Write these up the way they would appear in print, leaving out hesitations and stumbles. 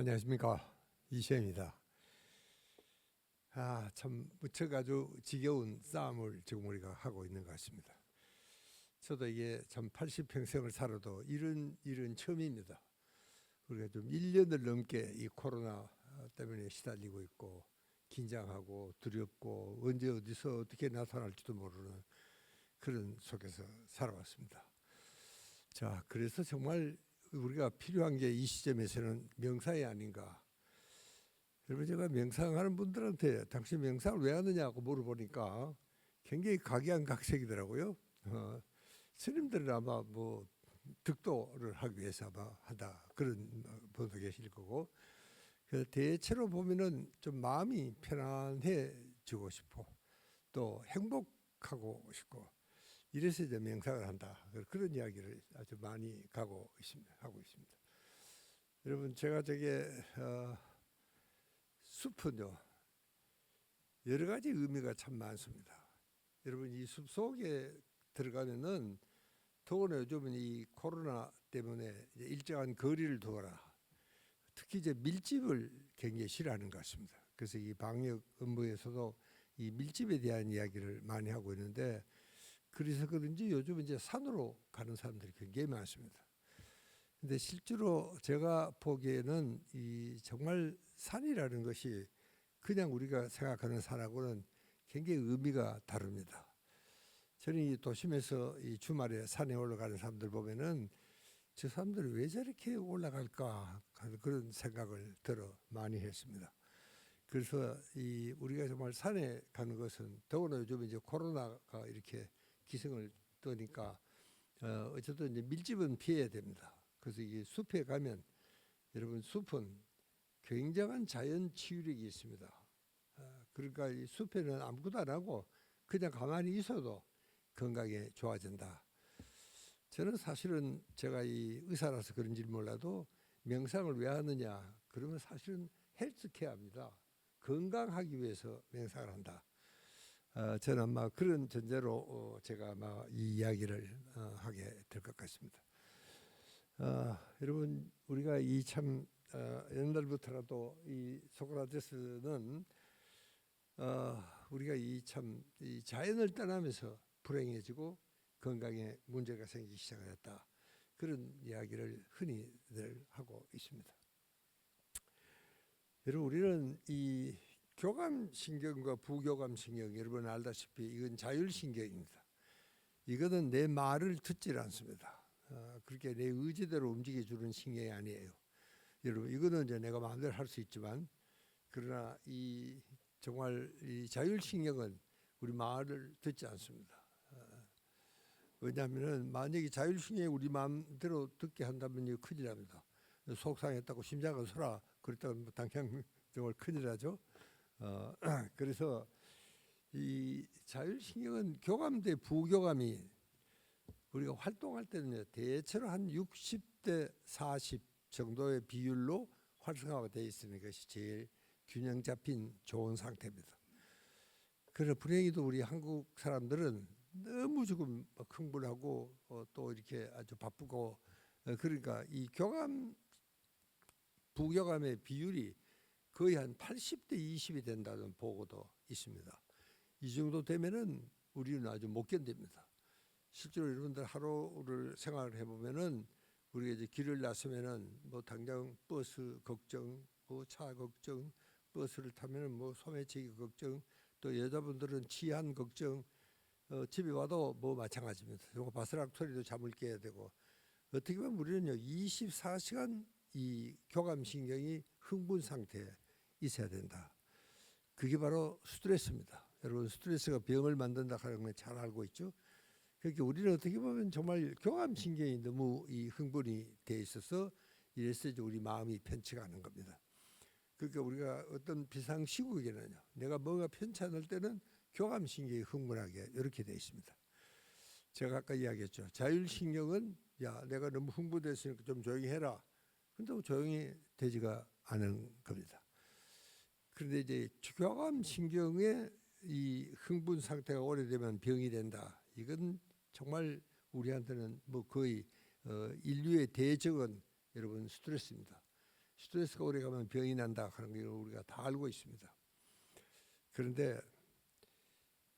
안녕하십니까, 이시영입니다. 참 무척 아주 지겨운 싸움을 지금 우리가 하고 있는 것 같습니다. 저도 이게 참 80평생을 살아도 이런 일은 처음입니다. 우리가 좀 1년을 넘게 이 코로나 때문에 시달리고 있고 긴장하고 두렵고 언제 어디서 어떻게 나타날지도 모르는 그런 속에서 살아왔습니다. 자, 그래서 정말 우리가 필요한 게 이 시점에서는 명상이 아닌가. 여러분, 제가 명상하는 분들한테 당신 명상을 왜 하느냐고 물어보니까 굉장히 각양각색이더라고요. 스님들은 아마 뭐 득도를 하기 위해서 아마 하다 그런 분도 계실 거고, 대체로 보면은 좀 마음이 편안해지고 싶고 또 행복하고 싶고 이래서 이제 명상을 한다, 그런 이야기를 아주 많이 하고 있습니다. 여러분, 제가 저게 숲은요 여러 가지 의미가 참 많습니다. 여러분, 이 숲 속에 들어가면은 더구나 요즘은 이 코로나 때문에 이제 일정한 거리를 두어라, 특히 이제 밀집을 굉장히 싫어하는 것 같습니다. 그래서 이 방역 업무에서도 이 밀집에 대한 이야기를 많이 하고 있는데, 그래서 그런지 요즘 이제 산으로 가는 사람들이 굉장히 많습니다. 근데 실제로 제가 보기에는 이 정말 산이라는 것이 그냥 우리가 생각하는 산하고는 굉장히 의미가 다릅니다. 저는 이 도심에서 이 주말에 산에 올라가는 사람들 보면은 저 사람들이 왜 저렇게 올라갈까 하는 그런 생각을 들어 많이 했습니다. 그래서 이 우리가 정말 산에 가는 것은 더구나 요즘 이제 코로나가 이렇게 기승을 떠니까 어쨌든 이제 밀집은 피해야 됩니다. 그래서 이게 숲에 가면 여러분, 숲은 굉장한 자연 치유력이 있습니다. 그러니까 이 숲에는 아무것도 안 하고 그냥 가만히 있어도 건강에 좋아진다. 저는 사실은 제가 이 의사라서 그런지 몰라도 명상을 왜 하느냐 그러면 사실은 헬스케어입니다. 건강하기 위해서 명상을 한다. 저는 아마 그런 전제로 제가 아마 이 이야기를 하게 될 것 같습니다. 여러분, 우리가 이 참 옛날부터라도 이 소크라테스는 우리가 이 참 이 자연을 떠나면서 불행해지고 건강에 문제가 생기기 시작했다, 그런 이야기를 흔히들 하고 있습니다. 여러분, 우리는 이 교감신경과 부교감신경, 여러분 알다시피 이건 자율신경입니다. 이거는 내 말을 듣질 않습니다. 그렇게 내 의지대로 움직여주는 신경이 아니에요. 여러분, 이거는 이제 내가 마음대로 할 수 있지만, 그러나 이 정말 이 자율신경은 우리 말을 듣지 않습니다. 왜냐하면은 만약에 자율신경이 우리 마음대로 듣게 한다면 이거 큰일 납니다. 속상했다고 심장을 서라 그랬다가 당장 정말 큰일 나죠. 그래서 이 자율신경은 교감대 부교감이 우리가 활동할 때는 대체로 한 60대 40 정도의 비율로 활성화가 되어 있는 것이 제일 균형 잡힌 좋은 상태입니다. 그래서 불행히도 우리 한국 사람들은 너무 조금 흥분하고 또 이렇게 아주 바쁘고, 그러니까 이 교감 부교감의 비율이 거의 한 80대 20이 된다는 보고도 있습니다. 이 정도 되면은 우리는 아주 못 견딥니다. 실제로 여러분들 하루를 생활을 해보면은 우리가 이제 길을 나서면은 뭐 당장 버스 걱정, 뭐 차 걱정, 버스를 타면은 뭐 소매치기 걱정, 또 여자분들은 치안 걱정, 집에 와도 뭐 마찬가지입니다. 정말 바스락 소리도 잠을 깨야 되고, 어떻게 보면 우리는요 24시간 이 교감신경이 흥분 상태에 있어야 된다. 그게 바로 스트레스입니다. 여러분, 스트레스가 병을 만든다 하는 걸 잘 알고 있죠. 그러니까 우리는 어떻게 보면 정말 교감신경이 너무 이 흥분이 돼 있어서 이래서 이제 우리 마음이 편치가 않은 겁니다. 그러니까 우리가 어떤 비상시국에는요, 내가 뭔가 편치 않을 때는 교감신경이 흥분하게 이렇게 돼 있습니다. 제가 아까 이야기했죠. 자율신경은 야, 내가 너무 흥분됐으니까 좀 조용히 해라. 근데 조용히 되지가 않은 겁니다. 그런데 이제 교감신경의 이 흥분 상태가 오래되면 병이 된다. 이건 정말 우리한테는 뭐 거의 인류의 대적은 여러분 스트레스입니다. 스트레스가 오래 가면 병이 난다 하는 걸 우리가 다 알고 있습니다. 그런데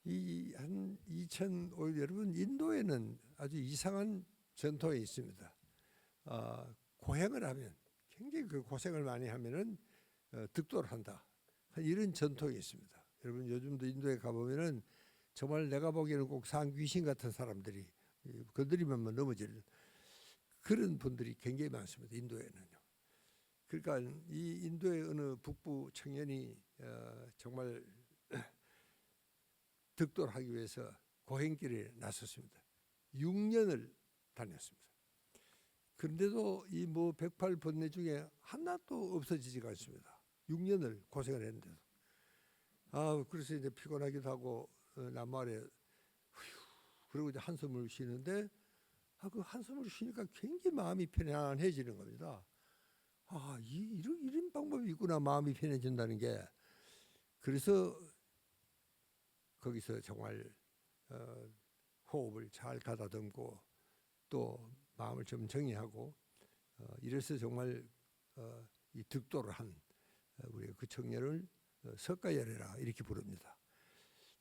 이 한 2005년 여러분 인도에는 아주 이상한 전통이 있습니다. 고행을 하면 굉장히 그 고생을 많이 하면은 득도를 한다. 이런 전통이 있습니다. 여러분 요즘도 인도에 가보면은 정말 내가 보기에는 꼭 상귀신 같은 사람들이 건드리면 넘어질 그런 분들이 굉장히 많습니다. 인도에는요. 그러니까 이 인도의 어느 북부 청년이 정말 득도를 하기 위해서 고행길에 나섰습니다. 6년을 다녔습니다. 그런데도 이 뭐 108번뇌 중에 하나도 없어지지가 않습니다. 6년을 고생을 했는데도. 그래서 이제 피곤하기도 하고 나무 아래 그리고 이제 한숨을 쉬는데 그 한숨을 쉬니까 굉장히 마음이 편안해지는 겁니다. 이런 방법이 있구나, 마음이 편해진다는 게. 그래서 거기서 정말 호흡을 잘 가다듬고 또 마음을 좀 정리하고 이래서 정말 이 득도를 한 우리가 그 청년을 석가열애라 이렇게 부릅니다.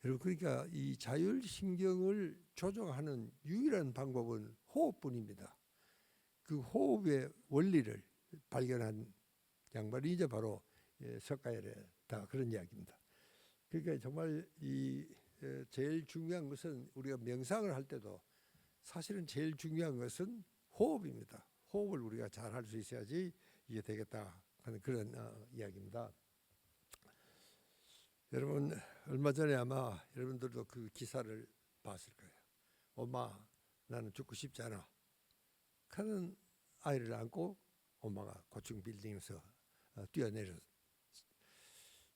여러분 그러니까 이 자율신경을 조정하는 유일한 방법은 호흡뿐입니다. 그 호흡의 원리를 발견한 양반이 이제 바로 석가열애다 그런 이야기입니다. 그러니까 정말 이 제일 중요한 것은 우리가 명상을 할 때도 사실은 제일 중요한 것은 호흡입니다. 호흡을 우리가 잘 할 수 있어야지 이게 되겠다 하는 그런 이야기입니다. 여러분 얼마 전에 아마 여러분들도 그 기사를 봤을 거예요. 엄마 나는 죽고 싶지 않아 하는 아이를 안고 엄마가 고층 빌딩에서 뛰어내렸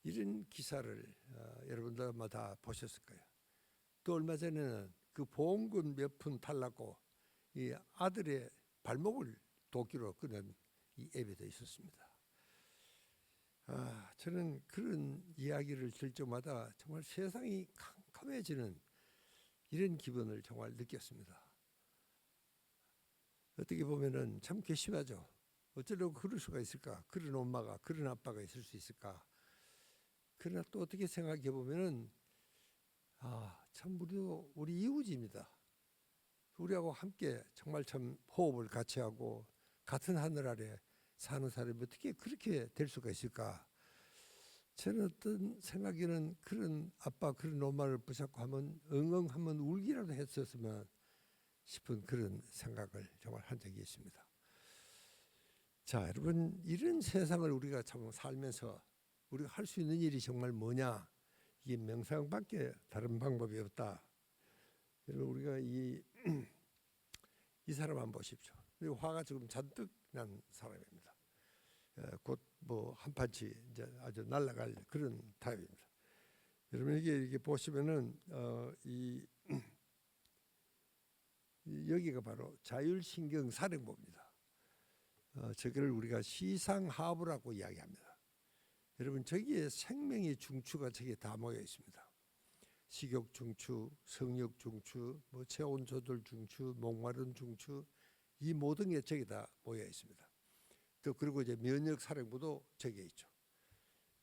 이런 기사를 여러분들 아마 다 보셨을 거예요. 또 얼마 전에는 그 보험금 몇 푼 탈라고 이 아들의 발목을 도끼로 끊은 이 애비도 있었습니다. 저는 그런 이야기를 들을 때마다 정말 세상이 캄캄해지는 이런 기분을 정말 느꼈습니다. 어떻게 보면은 참 괘씸하죠. 어쩌려고 그럴 수가 있을까? 그런 엄마가 그런 아빠가 있을 수 있을까? 그러나 또 어떻게 생각해 보면은 참 우리 이웃입니다. 우리하고 함께 정말 참 호흡을 같이 하고 같은 하늘 아래 사는 사람이 어떻게 그렇게 될 수가 있을까? 저는 어떤 생각에는 그런 아빠 그런 엄마를 붙잡고 하면 엉엉 한번 울기라도 했었으면 싶은 그런 생각을 정말 한 적이 있습니다. 자, 여러분 이런 세상을 우리가 참 살면서 우리가 할 수 있는 일이 정말 뭐냐? 이게 명상밖에 다른 방법이 없다. 여러분 우리가 이 사람 한번 보십시오. 화가 지금 잔뜩 난 사람입니다. 곧 뭐 한판치 이제 아주 날아갈 그런 타입입니다. 여러분 이게 보시면은 여기가 바로 자율신경사령부입니다. 저기를 우리가 시상하부라고 이야기합니다. 여러분 저기에 생명의 중추가 저기에 다 모여 있습니다. 식욕 중추, 성욕 중추, 뭐 체온 조절 중추, 목마른 중추, 이 모든 게 저기 다 모여 있습니다. 또 그리고 이제 면역 사령부도 저기에 있죠.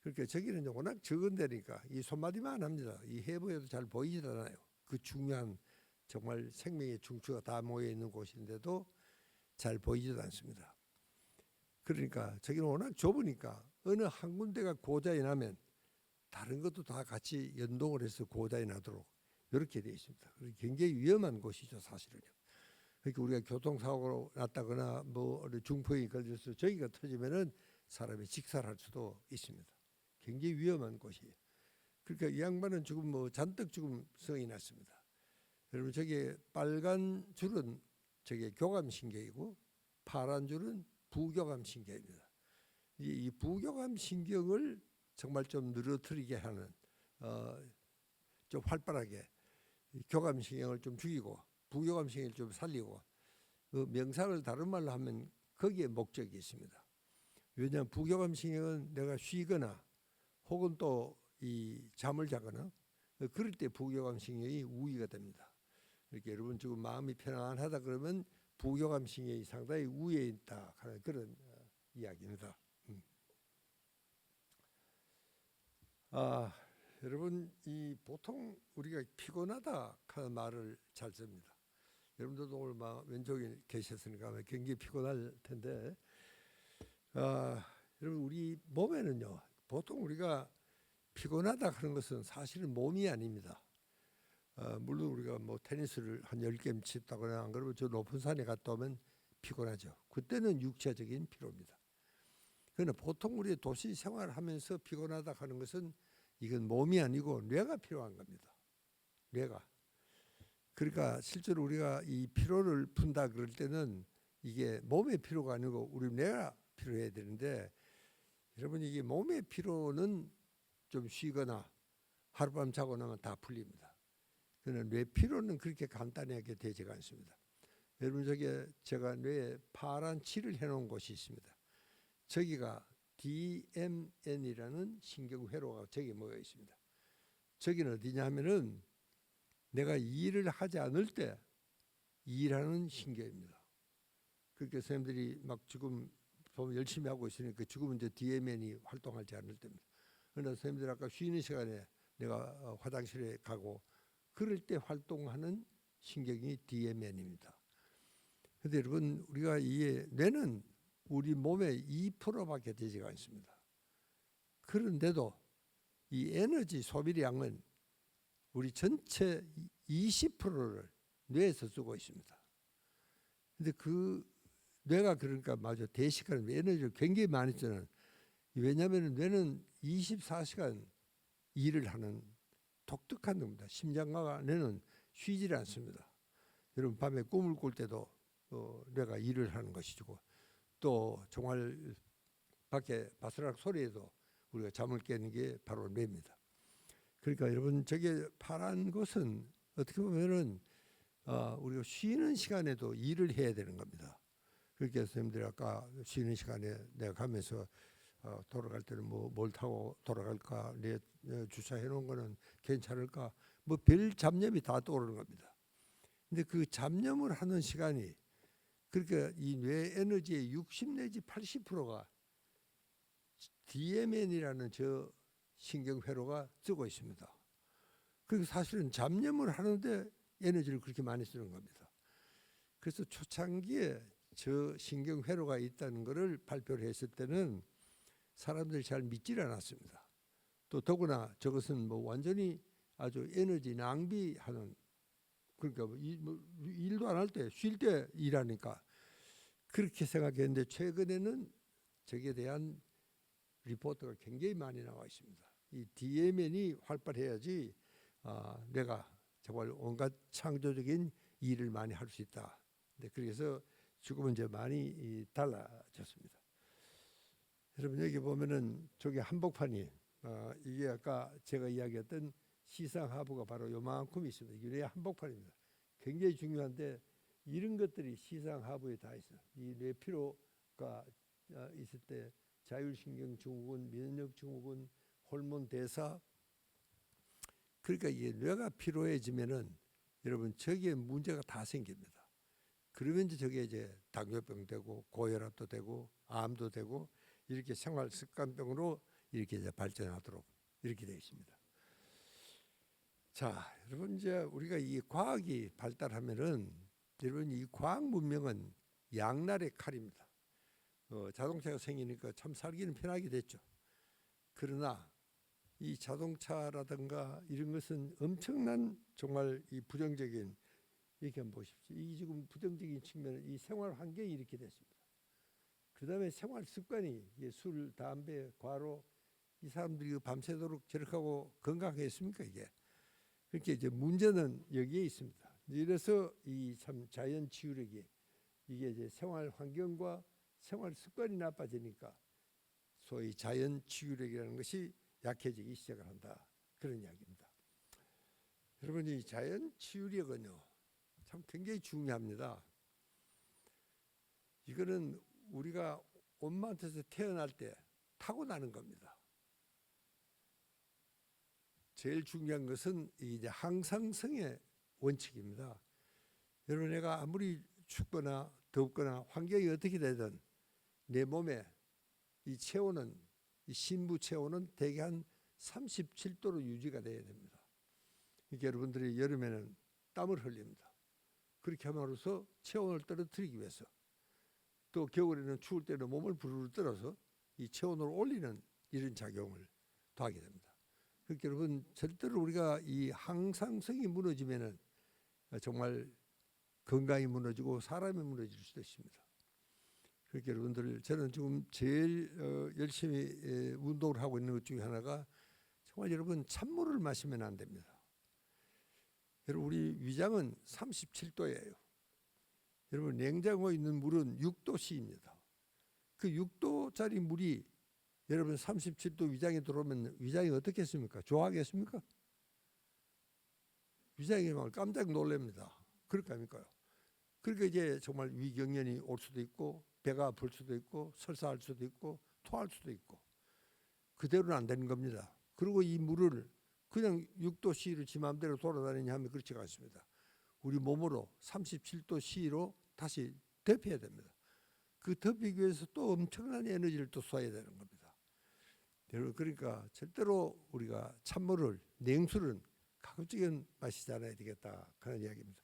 그러니까 저기는 워낙 적은 데니까 이 손마디만 합니다. 이 해부에도 잘 보이지 않아요. 그 중요한 정말 생명의 중추가 다 모여 있는 곳인데도 잘 보이지도 않습니다. 그러니까 저기는 워낙 좁으니까 어느 한 군데가 고장이 나면 다른 것도 다 같이 연동을 해서 고장이 나도록 이렇게 되어 있습니다. 굉장히 위험한 곳이죠, 사실은요. 그러니까 우리가 교통사고로 났다거나 뭐 중풍이 걸려서 저기가 터지면은 사람이 직살할 수도 있습니다. 굉장히 위험한 곳이에요. 그러니까 이 양반은 지금 뭐 잔뜩 지금 성이 났습니다. 여러분 저게 빨간 줄은 저게 교감신경이고 파란 줄은 부교감신경입니다. 이 부교감신경을 정말 좀 늘어뜨리게 하는 좀 활발하게 교감신경을 좀 죽이고 부교감신경을 좀 살리고 그 명상을 다른 말로 하면 거기에 목적이 있습니다. 왜냐하면 부교감신경은 내가 쉬거나 혹은 또 이 잠을 자거나 그럴 때 부교감신경이 우위가 됩니다. 이렇게 여러분 지금 마음이 편안하다 그러면 부교감신경이 상당히 우위에 있다 하는 그런 이야기입니다. 아, 여러분 이 보통 우리가 피곤하다 하는 말을 잘 씁니다. 여러분들도 오늘 막 왼쪽에 계셨으니까 아마 굉장히 피곤할 텐데, 여러분 우리 몸에는요 보통 우리가 피곤하다 하는 것은 사실은 몸이 아닙니다. 물론 우리가 뭐 테니스를 한 10게임 치다거나 안 그러면 저 높은 산에 갔다 오면 피곤하죠. 그때는 육체적인 피로입니다. 그러나 보통 우리 도시 생활하면서 피곤하다 하는 것은 이건 몸이 아니고 뇌가 필요한 겁니다. 뇌가. 그러니까 실제로 우리가 이 피로를 푼다 그럴 때는 이게 몸의 피로가 아니고 우리 뇌가 필요해야 되는데, 여러분 이게 몸의 피로는 좀 쉬거나 하룻밤 자고 나면 다 풀립니다. 그러나 뇌 피로는 그렇게 간단하게 되지가 않습니다. 여러분 저게 제가 뇌에 파란 칠을 해놓은 곳이 있습니다. 저기가 DMN이라는 신경회로가 저기 모여 있습니다. 저기는 어디냐 하면은 내가 일을 하지 않을 때 일하는 신경입니다. 그러니까 선생님들이 막 지금 보면 열심히 하고 있으니까 지금은 이제 DMN이 활동하지 않을 때입니다. 그러나 선생님들 아까 쉬는 시간에 내가 화장실에 가고 그럴 때 활동하는 신경이 DMN입니다. 그런데 여러분 우리가 이 뇌는 우리 몸의 2%밖에 되지가 않습니다. 그런데도 이 에너지 소비량은 우리 전체 20%를 뇌에서 쓰고 있습니다. 근데 그 뇌가 그러니까 맞아 대시간 에너지를 굉장히 많이 쓰는, 왜냐하면 뇌는 24시간 일을 하는 독특한 겁니다. 심장과 뇌는 쉬질 않습니다. 여러분 밤에 꿈을 꿀 때도 뇌가 일을 하는 것이고, 또 정말 밖에 바스락 소리에도 우리가 잠을 깨는 게 바로 뇌입니다. 그러니까 여러분 저게 파란 것은 어떻게 보면은 우리가 쉬는 시간에도 일을 해야 되는 겁니다. 그렇게 선생님들이 아까 쉬는 시간에 내가 가면서 돌아갈 때는 뭘 타고 돌아갈까, 내 주차해 놓은 거는 괜찮을까, 뭐 별 잡념이 다 떠오르는 겁니다. 근데 그 잡념을 하는 시간이, 그러니까 이 뇌 에너지의 60 내지 80%가 DMN이라는 저 신경회로가 쓰고 있습니다. 그리고 사실은 잡념을 하는데 에너지를 그렇게 많이 쓰는 겁니다. 그래서 초창기에 저 신경회로가 있다는 것을 발표를 했을 때는 사람들이 잘 믿질 않았습니다. 또 더구나 저것은 뭐 완전히 아주 에너지 낭비하는, 그러니까 뭐 일도 안 할 때 쉴 때 일하니까 그렇게 생각했는데, 최근에는 저기에 대한 리포트가 굉장히 많이 나와 있습니다. 이 DMN이 활발해야지 내가 정말 온갖 창조적인 일을 많이 할 수 있다. 그래서 지금은 이제 많이 달라졌습니다. 여러분 여기 보면은 저기 한복판이 이게 아까 제가 이야기했던 시상하부가 바로 요만큼 있습니다. 이게 한복판입니다. 굉장히 중요한데 이런 것들이 시상하부에 다 있어요. 이 뇌피로가 있을 때 자율신경 증후군, 면역 증후군, 호르몬 대사, 그러니까 이게 뇌가 피로해지면은 여러분 저기에 문제가 다 생깁니다. 그러면 저게 이제 당뇨병 되고 고혈압도 되고 암도 되고 이렇게 생활 습관병으로 이렇게 이제 발전하도록 이렇게 되어 있습니다. 자, 여러분 이제 우리가 이 과학이 발달하면은 여러분 이 과학 문명은 양날의 칼입니다. 자동차가 생기니까 참 살기는 편하게 됐죠. 그러나 이 자동차라든가 이런 것은 엄청난 정말 이 부정적인, 이렇게 한번 보십시오. 이 지금 부정적인 측면은 이 생활 환경이 이렇게 됐습니다. 그 다음에 생활 습관이 술, 담배, 과로, 이 사람들이 밤새도록 저렇게 하고 건강했습니까 이게? 그렇게 이제 문제는 여기에 있습니다. 이래서 이 참 자연 치유력이 이게 이제 생활 환경과 생활 습관이 나빠지니까 소위 자연 치유력이라는 것이 약해지기 시작을 한다, 그런 이야기입니다. 여러분 이 자연 치유력은요 참 굉장히 중요합니다. 이거는 우리가 엄마한테서 태어날 때 타고나는 겁니다. 제일 중요한 것은 이제 항상성의 원칙입니다. 여러분 내가 아무리 춥거나 덥거나 환경이 어떻게 되든 내 몸에 이 체온은, 이 신부 체온은 대개 한 30도에서 40도 37도로 유지가 돼야 됩니다. 그러니까 여러분들이 여름에는 땀을 흘립니다. 그렇게 함으로써 체온을 떨어뜨리기 위해서, 또 겨울에는 추울 때는 몸을 부르르 떨어서 이 체온을 올리는 이런 작용을 더하게 됩니다. 그러니까 여러분, 절대로 우리가 이 항상성이 무너지면은 정말 건강이 무너지고 사람이 무너질 수도 있습니다. 그러니까 여러분들, 저는 지금 제일 열심히 운동을 하고 있는 것 중에 하나가 정말 여러분, 찬물을 마시면 안 됩니다. 여러분, 우리 위장은 37도예요. 여러분, 냉장고에 있는 물은 6도씨입니다. 그 6도짜리 물이 여러분 37도 위장에 들어오면 위장이 어떻겠습니까? 좋아하겠습니까? 위장이 막 깜짝 놀랍니다. 그럴까 합니까요? 그러니까 이제 정말 위경련이 올 수도 있고, 배가 아플 수도 있고, 설사할 수도 있고, 토할 수도 있고, 그대로는 안 되는 겁니다. 그리고 이 물을 그냥 6도씨로 지 마음대로 돌아다니냐 하면 그렇지가 않습니다. 우리 몸으로 37도씨로 다시 덮여야 됩니다. 그 덮이기 위해서 또 엄청난 에너지를 또 쏴야 되는 겁니다. 여러분, 그러니까 절대로 우리가 찬물을, 냉수는 가급적이면 마시지 않아야 되겠다, 그런 이야기입니다.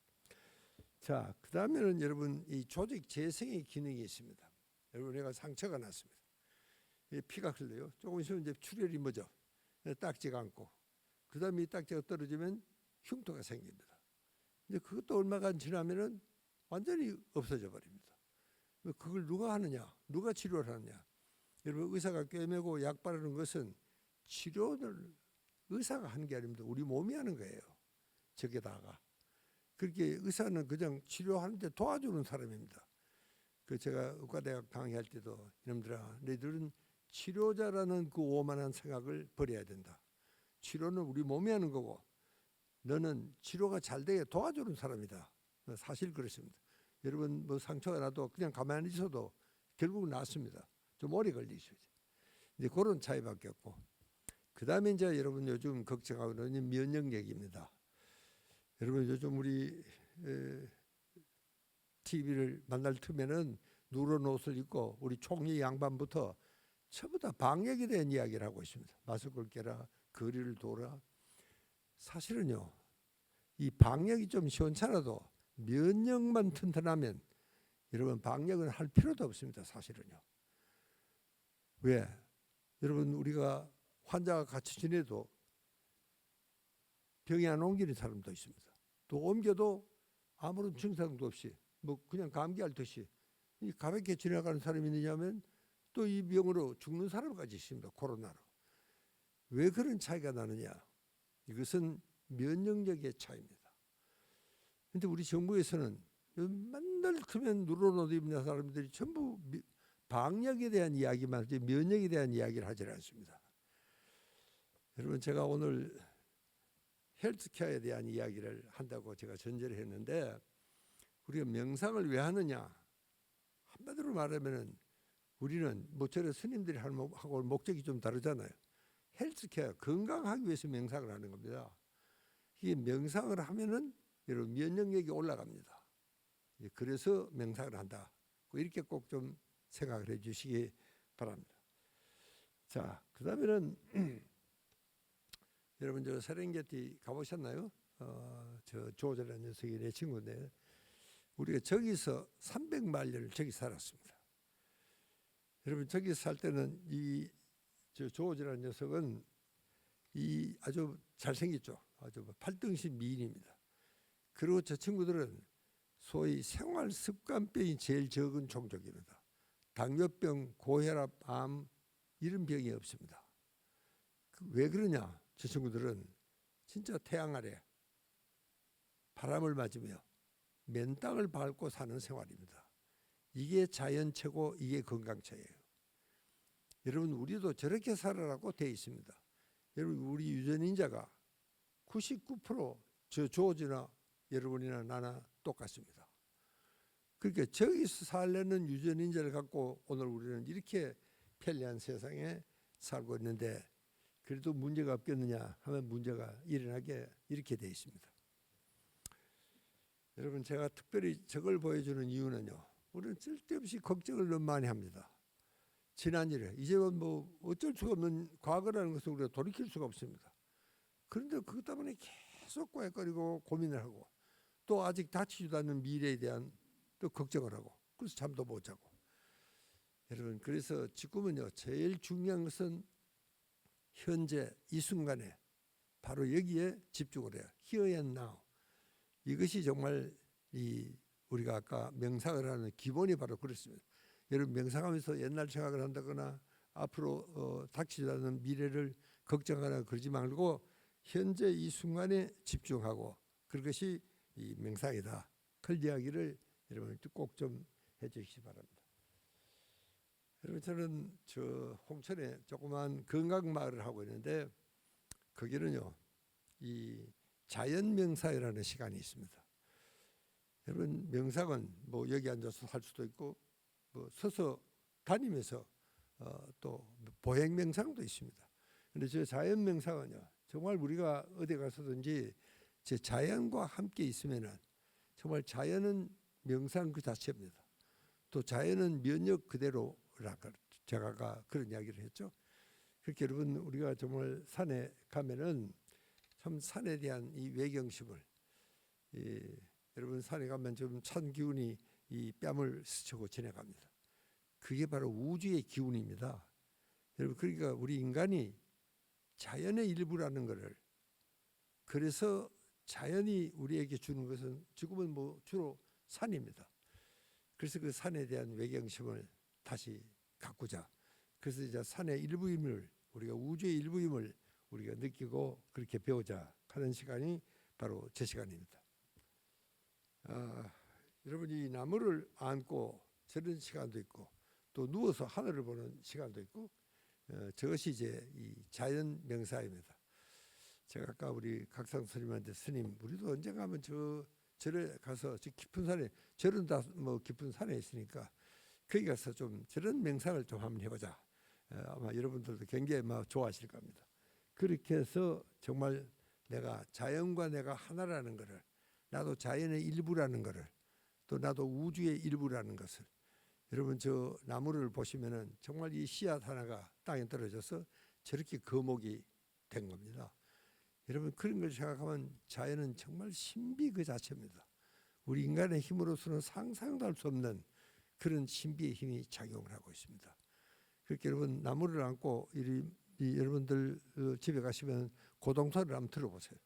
자, 그 다음에는 여러분, 이 조직 재생의 기능이 있습니다. 여러분, 내가 상처가 났습니다. 피가 흘러요. 조금 있으면 이제 출혈이 뭐죠? 딱지가 않고, 그 다음에 이 딱지가 떨어지면 흉터가 생깁니다. 이제 그것도 얼마간 지나면은 완전히 없어져 버립니다. 그걸 누가 하느냐? 누가 치료를 하느냐? 여러분, 의사가 꿰매고 약 바르는 것은 치료를 의사가 하는 게 아닙니다. 우리 몸이 하는 거예요. 저게다가. 그렇게 의사는 그냥 치료하는데 도와주는 사람입니다. 그 제가 의과대학 강의할 때도 이놈들아, 너희들은 치료자라는 그 오만한 생각을 버려야 된다. 치료는 우리 몸이 하는 거고 너는 치료가 잘 되게 도와주는 사람이다. 사실 그렇습니다. 여러분, 뭐 상처가 나도 그냥 가만히 있어도 결국 낫습니다. 좀 오래 걸리죠. 이제 그런 차이밖에 없고, 그 다음에 이제 여러분 요즘 걱정하고 있는 면역력입니다. 여러분, 요즘 우리 TV를 만날 틈에는 누런 옷을 입고 우리 총리 양반부터 전부 다 방역에 대한 이야기를 하고 있습니다. 마스크를 껴라, 거리를 둬라. 사실은요, 이 방역이 좀 시원찮아도 면역만 튼튼하면 여러분, 방역은 할 필요도 없습니다. 사실은요. 왜? 여러분, 우리가 환자가 같이 지내도 병이 안 옮기는 사람도 있습니다. 또 옮겨도 아무런 증상도 없이 뭐 그냥 감기 앓듯이 가볍게 지나가는 사람이 있느냐면 또 이 병으로 죽는 사람까지 있습니다. 코로나로. 왜 그런 차이가 나느냐? 이것은 면역력의 차이입니다. 그런데 우리 정부에서는 맨날 크면 누런 옷 입는 사람들이 전부 방역에 대한 이야기만 하지 면역에 대한 이야기를 하지 않습니다. 여러분, 제가 오늘 헬스케어에 대한 이야기를 한다고 제가 전제를 했는데, 우리가 명상을 왜 하느냐? 한마디로 말하면 우리는 모처럼 스님들이 하고 목적이 좀 다르잖아요. 헬스케어, 건강하기 위해서 명상을 하는 겁니다. 이게 명상을 하면은 여러분 면역력이 올라갑니다. 그래서 명상을 한다. 이렇게 꼭 좀 생각을 해주시기 바랍니다. 자, 그 다음에는 여러분, 저 세렝게티 가보셨나요? 저 조지라는 녀석이 내 친구인데, 우리가 저기서 300만년을 저기 살았습니다. 여러분, 저기 살 때는 이 저 조지라는 녀석은 이 아주 잘생겼죠. 아주 팔등신 미인입니다. 그리고 저 친구들은 소위 생활 습관병이 제일 적은 종족입니다. 당뇨병, 고혈압, 암 이런 병이 없습니다. 왜 그러냐? 저 친구들은 진짜 태양 아래 바람을 맞으며 맨 땅을 밟고 사는 생활입니다. 이게 자연 최고, 이게 건강 최고예요. 여러분, 우리도 저렇게 살아라고 돼 있습니다. 여러분, 우리 유전인자가 99% 저 조지나 여러분이나 나나 똑같습니다. 그러니까 저기서 살려는 유전인자를 갖고 오늘 우리는 이렇게 편리한 세상에 살고 있는데, 그래도 문제가 없겠느냐 하면 문제가 일어나게 이렇게 돼 있습니다. 여러분, 제가 특별히 저걸 보여주는 이유는요, 우리는 쓸데없이 걱정을 너무 많이 합니다. 지난 일에 이제는 뭐 어쩔 수가 없는 과거라는 것을 우리가 돌이킬 수가 없습니다. 그런데 그것 때문에 계속 꽐거리고 고민을 하고 또 아직 닥치지도 않는 미래에 대한 또 걱정을 하고 그래서 잠도 못 자고 여러분 그래서 지금은요 제일 중요한 것은 현재 이 순간에 바로 여기에 집중을 해요. Here and now. 이것이 정말 이 우리가 아까 명상을 하는 기본이 바로 그렇습니다. 여러분 명상하면서 옛날 생각을 한다거나 앞으로 닥치지 않는 미래를 걱정하거나 그러지 말고 현재 이 순간에 집중하고 그것이 이 명상이다. 그 이야기를 여러분 꼭 좀 해주시기 바랍니다. 여러분 저는 저 홍천에 조그만 건강마을을 하고 있는데 거기는요 이 자연명상이라는 시간이 있습니다. 여러분 명상은 뭐 여기 앉아서 할 수도 있고 뭐 서서 다니면서 또 보행명상도 있습니다. 그런데 저 자연명상은요 정말 우리가 어디 가서든지 제 자연과 함께 있으면은 정말 자연은 명상 그 자체입니다. 또 자연은 면역 그대로라고 제가 아까 그런 이야기를 했죠. 그렇게 여러분 우리가 정말 산에 가면은 참 산에 대한 이 외경심을 여러분 산에 가면 좀 찬 기운이 이 뺨을 스치고 지나갑니다. 그게 바로 우주의 기운입니다. 여러분 그러니까 우리 인간이 자연의 일부라는 것을 그래서 자연이 우리에게 주는 것은 지금은 뭐 주로 산입니다. 그래서 그 산에 대한 외경심을 다시 가꾸자. 그래서 이제 산의 일부임을 우리가 우주의 일부임을 우리가 느끼고 그렇게 배우자 하는 시간이 바로 제 시간입니다. 여러분이 나무를 안고 저런 시간도 있고 또 누워서 하늘을 보는 시간도 있고 저것이 이제 이 자연 명사입니다. 제가 아까 우리 각상 스님한테 스님 우리도 언젠가 하면 절에 가서 저 깊은 산에 절은 다 뭐 깊은 산에 있으니까 거기 가서 좀 저런 명상을 좀 한번 해보자. 아마 여러분들도 굉장히 막 좋아하실 겁니다. 그렇게 해서 정말 내가 자연과 내가 하나라는 것을 나도 자연의 일부라는 것을 또 나도 우주의 일부라는 것을 여러분 저 나무를 보시면은 정말 이 씨앗 하나가 땅에 떨어져서 저렇게 거목이 된 겁니다. 여러분 그런 걸 생각하면 자연은 정말 신비 그 자체입니다. 우리 인간의 힘으로서는 상상도 할 수 없는 그런 신비의 힘이 작용을 하고 있습니다. 그렇게 여러분 나무를 안고 여러분들 집에 가시면 고동산을 한번 들어보세요.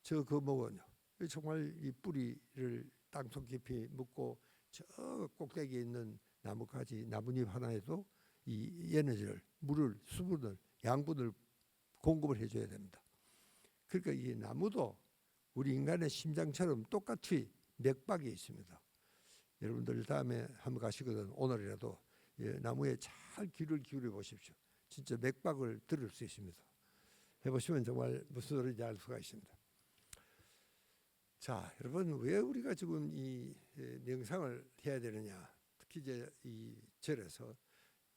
저 거목은요 정말 이 뿌리를 땅속 깊이 묻고 저 꼭대기에 있는 나뭇가지 나뭇잎 하나에도 이 에너지를 물을 수분을 양분을 공급을 해줘야 됩니다. 그러니까 이 나무도 우리 인간의 심장처럼 똑같이 맥박이 있습니다. 여러분들 다음에 한번 가시거든 오늘이라도 나무에 잘 귀를 기울여 보십시오. 진짜 맥박을 들을 수 있습니다. 해보시면 정말 무슨 소리인지 알 수가 있습니다. 자, 여러분 왜 우리가 지금 이 명상을 해야 되느냐? 특히 이제 이 절에서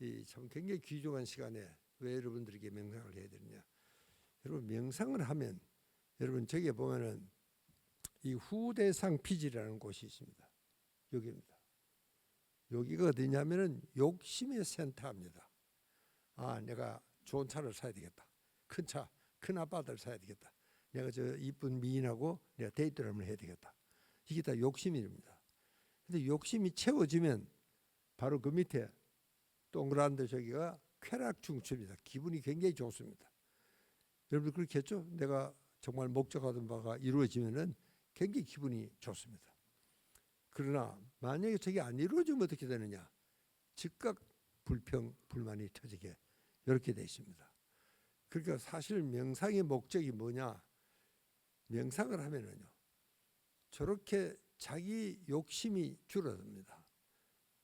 이 참 굉장히 귀중한 시간에 왜 여러분들에게 명상을 해야 되느냐? 여러분 명상을 하면 여러분 저기에 보면은 이 후대상 피지라는 곳이 있습니다. 여기입니다. 여기가 어디냐면은 욕심의 센터입니다. 아, 내가 좋은 차를 사야 되겠다. 큰 차, 큰 아파트를 사야 되겠다. 내가 저 이쁜 미인하고 내가 데이트를 한번 해야 되겠다. 이게 다 욕심입니다. 근데 욕심이 채워지면 바로 그 밑에 동그란 데 저기가 쾌락중추입니다. 기분이 굉장히 좋습니다. 여러분 그렇게 했죠? 내가 정말 목적하던 바가 이루어지면은 굉장히 기분이 좋습니다. 그러나 만약에 저게 안 이루어지면 어떻게 되느냐? 즉각 불평, 불만이 터지게 이렇게 돼 있습니다. 그러니까 사실 명상의 목적이 뭐냐? 명상을 하면은요. 저렇게 자기 욕심이 줄어듭니다.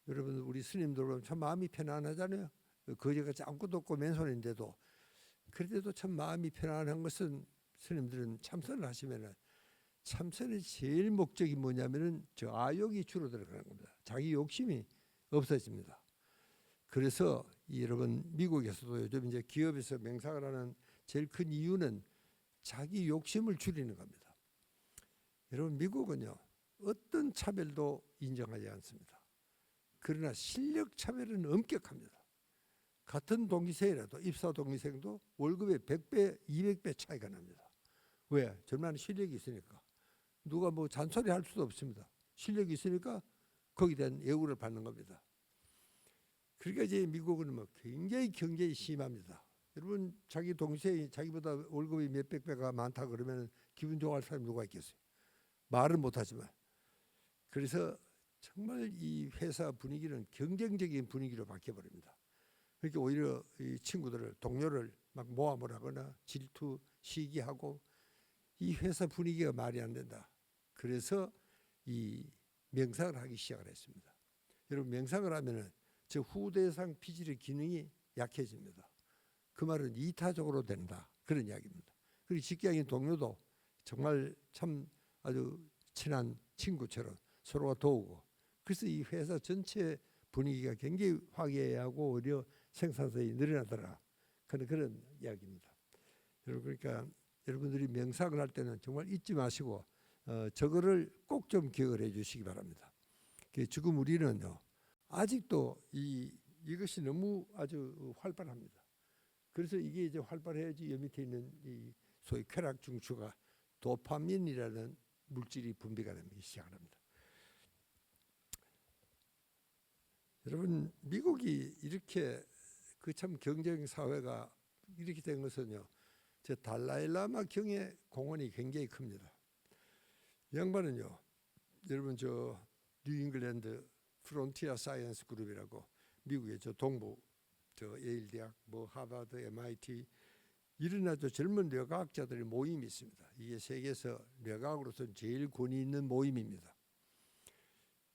여러분 우리 스님들 보면 참 마음이 편안하잖아요. 거지같이 아무것도 없고 맨손인데도 그래도 참 마음이 편안한 것은 스님들은 참선을 하시면은 참선의 제일 목적이 뭐냐면은 저 아욕이 줄어들어가는 겁니다. 자기 욕심이 없어집니다. 그래서 여러분 미국에서도 요즘 이제 기업에서 명상을 하는 제일 큰 이유는 자기 욕심을 줄이는 겁니다. 여러분 미국은요 어떤 차별도 인정하지 않습니다. 그러나 실력 차별은 엄격합니다. 같은 동기생이라도 입사 동기생도 월급의 100배, 200배 차이가 납니다. 왜? 저만한 실력이 있으니까. 누가 뭐 잔소리 할 수도 없습니다. 실력이 있으니까 거기에 대한 예우를 받는 겁니다. 그러니까 이제 미국은 뭐 굉장히 경쟁이 심합니다. 여러분 자기 동생이 자기보다 월급이 몇백 배가 많다 그러면 기분 좋아할 사람이 누가 있겠어요? 말은 못하지만. 그래서 정말 이 회사 분위기는 경쟁적인 분위기로 바뀌어버립니다. 그러니까 오히려 이 친구들을 동료를 막 모함을 하거나 질투, 시기하고 이 회사 분위기가 말이 안 된다. 그래서 이 명상을 하기 시작을 했습니다. 여러분 명상을 하면은 저 후대상 피질의 기능이 약해집니다. 그 말은 이타적으로 된다. 그런 이야기입니다. 그리고 직장인 동료도 정말 참 아주 친한 친구처럼 서로가 도우고 그래서 이 회사 전체 분위기가 굉장히 화기애애하고 오히려 생산성이 늘어나더라. 그런 이야기입니다. 여러분 그러니까 여러분들이 명상을 할 때는 정말 잊지 마시고 저거를 꼭 좀 기억을 해 주시기 바랍니다. 지금 우리는요 아직도 이것이 너무 아주 활발합니다. 그래서 이게 이제 활발해야지 여 밑에 있는 이 소위 쾌락 중추가 도파민이라는 물질이 분비가 되기 시작합니다. 여러분 미국이 이렇게 그 참 경쟁 사회가 이렇게 된 것은요. 저 달라일라마 경의 공헌이 굉장히 큽니다. 이 양반은요. 여러분 저 뉴잉글랜드 프론티어 사이언스 그룹이라고 미국의 저 동부 저 예일 대학 뭐 하버드 MIT 이런 아주 젊은 뇌과학자들의 모임이 있습니다. 이게 세계에서 뇌과학으로서는 제일 권위 있는 모임입니다.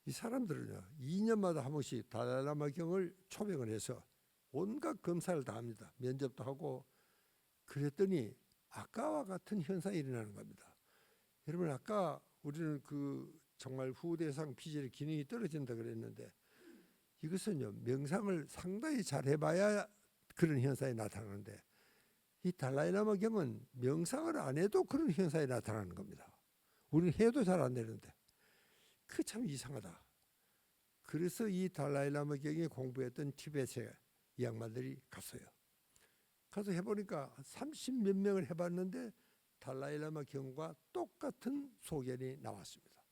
이 사람들은요 2년마다 한 번씩 달라일라마 경을 초빙을 해서 온갖 검사를 다 합니다. 면접도 하고 그랬더니 아까와 같은 현상이 일어나는 겁니다. 여러분 아까 우리는 그 정말 후대상 피질의 기능이 떨어진다 그랬는데 이것은요 명상을 상당히 잘 해봐야 그런 현상이 나타나는데 이 달라일라마 경은 명상을 안 해도 그런 현상이 나타나는 겁니다. 우리는 해도 잘 안 되는데 그 참 이상하다. 그래서 이 달라일라마 경에 공부했던 티베트에 이 양반들이 갔어요. 가서 해보니까 30몇 명을 해봤는데 달라일라마 경과 똑같은 소견이 나왔습니다.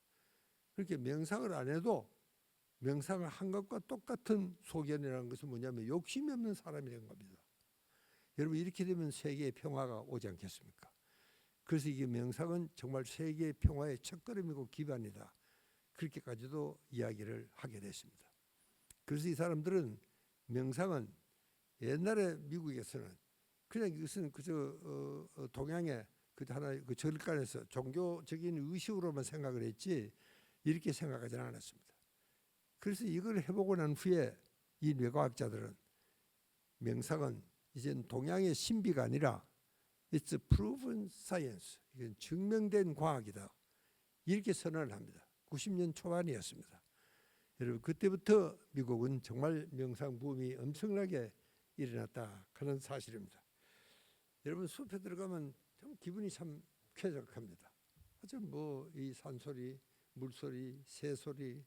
그렇게 명상을 안 해도 명상을 한 것과 똑같은 소견이라는 것은 뭐냐면 욕심이 없는 사람이 된 겁니다. 여러분 이렇게 되면 세계의 평화가 오지 않겠습니까? 그래서 이게 명상은 정말 세계의 평화의 첫걸음이고 기반이다. 그렇게까지도 이야기를 하게 됐습니다. 그래서 이 사람들은 명상은 옛날에 미국에서는 그냥 이것은 그저 동양의 그 하나의 그 절간에서 종교적인 의식으로만 생각을 했지 이렇게 생각하지는 않았습니다. 그래서 이걸 해보고 난 후에 이 뇌과학자들은 명상은 이젠 동양의 신비가 아니라 It's a proven science. 이건 증명된 과학이다. 이렇게 선언을 합니다. 90년 초반이었습니다. 여러분 그때부터 미국은 정말 명상 붐이 엄청나게 일어났다 하는 사실입니다. 여러분 숲에 들어가면 참 기분이 참 쾌적합니다. 아주 뭐 이 산소리, 물소리, 새소리.